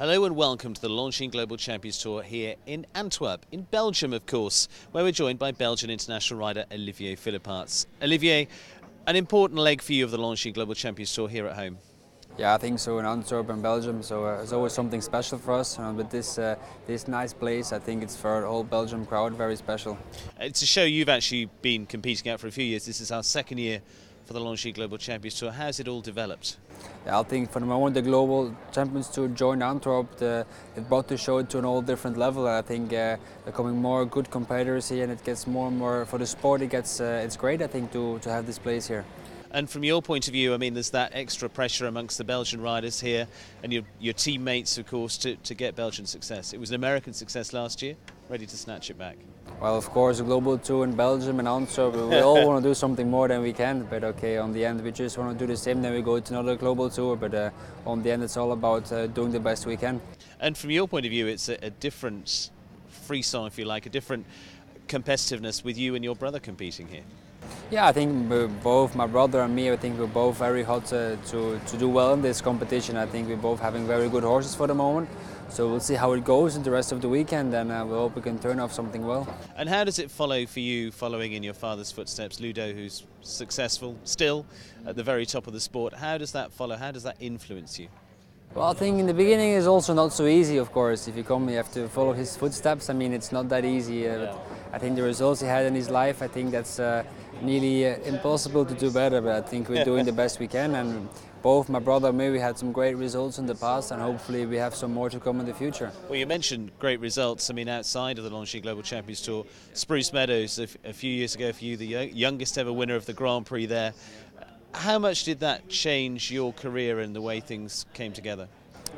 Hello and welcome to the Launching Global Champions Tour here in Antwerp, in Belgium of course, where we're joined by Belgian international rider Olivier Philippaerts. Olivier, an important leg for you of the Launching Global Champions Tour here at home. Yeah, I think so, in Antwerp and Belgium, so it's always something special for us. With this nice place, I think it's for the whole Belgium crowd very special. It's a show you've actually been competing at for a few years. This is our second year for the Launching Global Champions Tour. How's it all developed? Yeah, I think for the moment the Global Champions Tour joined Antwerp. It brought the show to an all different level. I think they're coming more good competitors here, and it gets more and more for the sport. It's great, I think, to have this place here. And from your point of view, I mean, there's that extra pressure amongst the Belgian riders here and your teammates, of course, to get Belgian success. It was an American success last year, ready to snatch it back. Well, of course, a global tour in Belgium and Antwerp, we all want to do something more than we can, but okay, on the end we just want to do the same, then we go to another global tour, but on the end it's all about doing the best we can. And from your point of view, it's a different frisson, if you like, a different competitiveness with you and your brother competing here. Yeah, I think both my brother and me, I think we're both very hot to do well in this competition. I think we're both having very good horses for the moment. So we'll see how it goes in the rest of the weekend, and we hope we can turn off something well. And how does it follow for you, following in your father's footsteps, Ludo, who's successful, still at the very top of the sport? How does that follow? How does that influence you? Well, I think in the beginning it's also not so easy, of course. If you come, you have to follow his footsteps. I mean, it's not that easy. But I think the results he had in his life, I think that's nearly impossible to do better. But I think we're doing the best we can. And both my brother and me, we had some great results in the past, and hopefully we have some more to come in the future. Well, you mentioned great results. I mean, outside of the Launching Global Champions Tour, Spruce Meadows, a few years ago for you, the youngest ever winner of the Grand Prix there. How much did that change your career and the way things came together?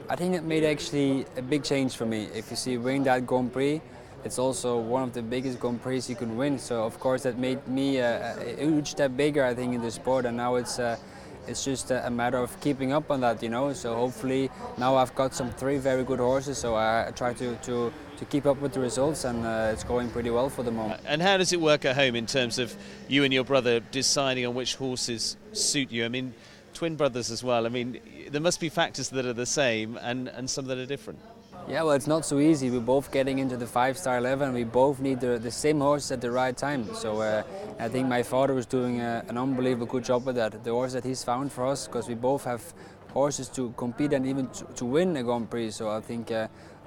I think it made actually a big change for me. If you see winning that Grand Prix, it's also one of the biggest Grand Prix you can win. So of course that made me a huge step bigger, I think, in the sport. And now it's just a matter of keeping up on that, you know. So hopefully now I've got some 3 very good horses. So I try to keep up with the results, and it's going pretty well for the moment. And how does it work at home in terms of you and your brother deciding on which horses suit you? I mean, twin brothers as well. I mean, there must be factors that are the same and some that are different. Yeah, well, it's not so easy. We're both getting into the 5-star level, and we both need the same horses at the right time. So I think my father was doing an unbelievable good job with that. The horse that he's found for us, because we both have horses to compete and even to win a Grand Prix. So I think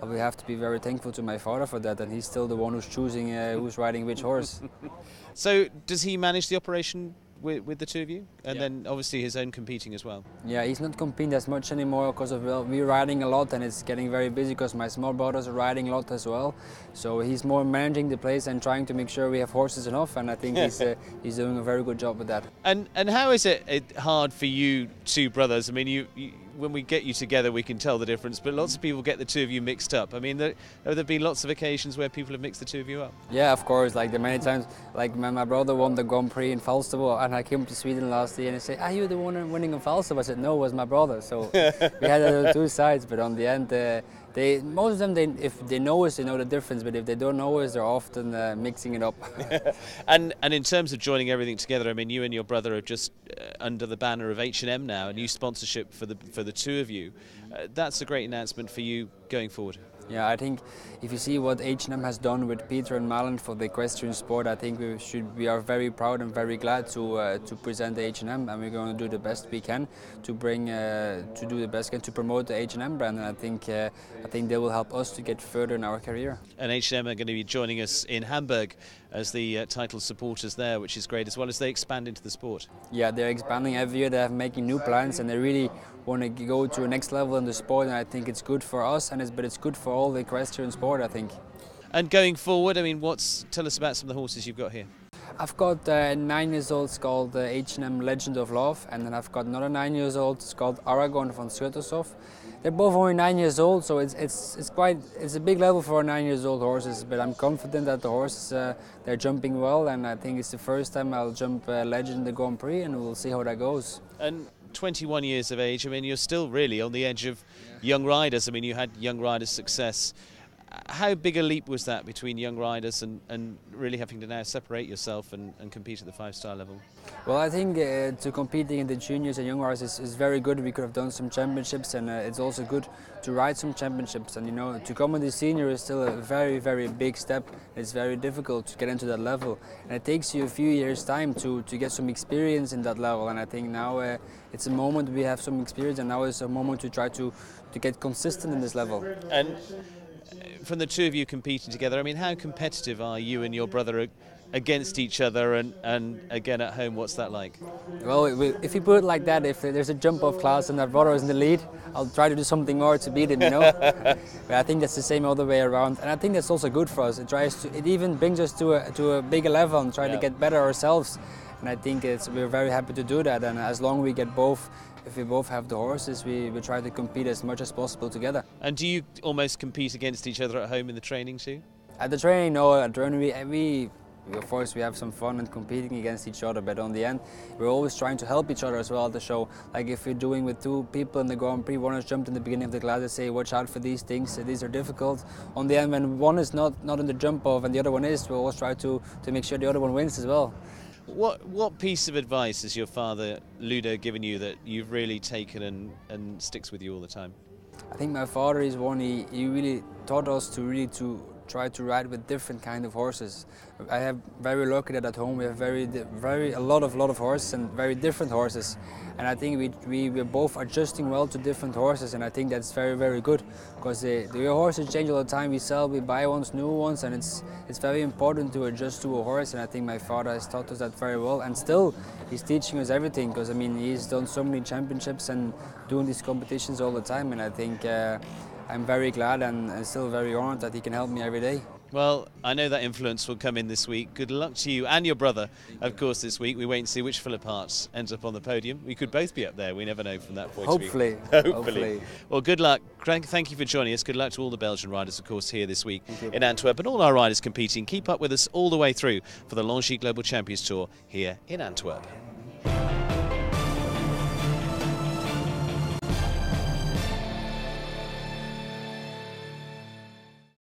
we have to be very thankful to my father for that, and he's still the one who's choosing who's riding which horse. So does he manage the operation with the two of you, and then obviously his own competing as well? Yeah, he's not competing as much anymore because of, well, we're riding a lot, and it's getting very busy because my small brothers are riding a lot as well. So he's more managing the place and trying to make sure we have horses enough, and I think he's doing a very good job with that. And how is it hard for you two brothers? I mean, you when we get you together we can tell the difference, but lots of people get the two of you mixed up. I mean, have there been lots of occasions where people have mixed the two of you up? Yeah, of course, like the many times, like my brother won the Grand Prix in Falsterbo, and I came to Sweden last year and he said, "Are you the one winning in Falsterbo?" I said, "No, it was my brother." So we had 2 sides, but on the end, most of them, if they know us, they know the difference, but if they don't know us, they're often mixing it up. And in terms of joining everything together, I mean, you and your brother are just under the banner of H&M now, a new sponsorship for the two of you. That's a great announcement for you going forward. Yeah, I think if you see what H&M has done with Peter and Malin for the equestrian sport, I think we are very proud and very glad to present H&M, and we're going to do the best we can to do the best we can to promote the H&M brand, and I think they will help us to get further in our career. And H&M are going to be joining us in Hamburg as the title supporters there, which is great, as well as they expand into the sport. Yeah, they're expanding every year. They're making new plans, and they really want to go to the next level in the sport, and I think it's good for us, but it's good for all the equestrian sport, I think. And going forward, I mean, tell us about some of the horses you've got here. I've got a 9 years old, it's called H&M Legend of Love, and then I've got another 9 years old, it's called Aragon von Schuttershoff. They're both only 9 years old, so it's a big level for 9 years old horses, but I'm confident that the horses, they're jumping well, and I think it's the first time I'll jump Legend in the Grand Prix, and we'll see how that goes. And 21 years of age, I mean, you're still really on the edge of young riders. I mean, you had young riders' success How big a leap was that between young riders and really having to now separate yourself and compete at the 5-star level? Well, I think to competing in the juniors and young riders is very good. We could have done some championships, and it's also good to ride some championships. And you know, to come in the senior is still a very, very big step. It's very difficult to get into that level, and it takes you a few years' time to get some experience in that level. And I think now it's a moment we have some experience, and now it's a moment to try to get consistent in this level. And from the two of you competing together, I mean, how competitive are you and your brother against each other, and again at home, what's that like? Well, if you put it like that, if there's a jump-off class and my brother is in the lead, I'll try to do something more to beat him, you know. But I think that's the same other way around, and I think that's also good for us. It even brings us to a bigger level and try to get better ourselves. And I think we're very happy to do that. And as long as we get both, if we both have the horses, we try to compete as much as possible together. And do you almost compete against each other at home in the training too? At the training, no. At the training, we of course we have some fun and competing against each other, but on the end we're always trying to help each other as well at the show. Like if we're doing with two people in the Grand Prix, one has jumped in the beginning of the class, they say watch out for these things, these are difficult. On the end, when one is not in the jump off and the other one is, we'll always try to make sure the other one wins as well. What piece of advice has your father Ludo given you that you've really taken and sticks with you all the time? I think my father is one, he really taught us to try to ride with different kind of horses. I have very lucky that at home we have a lot of horses and very different horses, and I think we're both adjusting well to different horses, and I think that's very, very good, because the horses change all the time. We buy new ones, and it's very important to adjust to a horse, and I think my father has taught us that very well, and still he's teaching us everything, because I mean he's done so many championships and doing these competitions all the time, and I think I'm very glad and still very honored that he can help me every day. Well, I know that influence will come in this week. Good luck to you and your brother, of course, this week. We wait and see which Philippaerts ends up on the podium. We could both be up there. We never know from that point of view. Hopefully. Well, good luck. Thank you for joining us. Good luck to all the Belgian riders, of course, here this week in Antwerp, and all our riders competing. Keep up with us all the way through for the Longines Global Champions Tour here in Antwerp.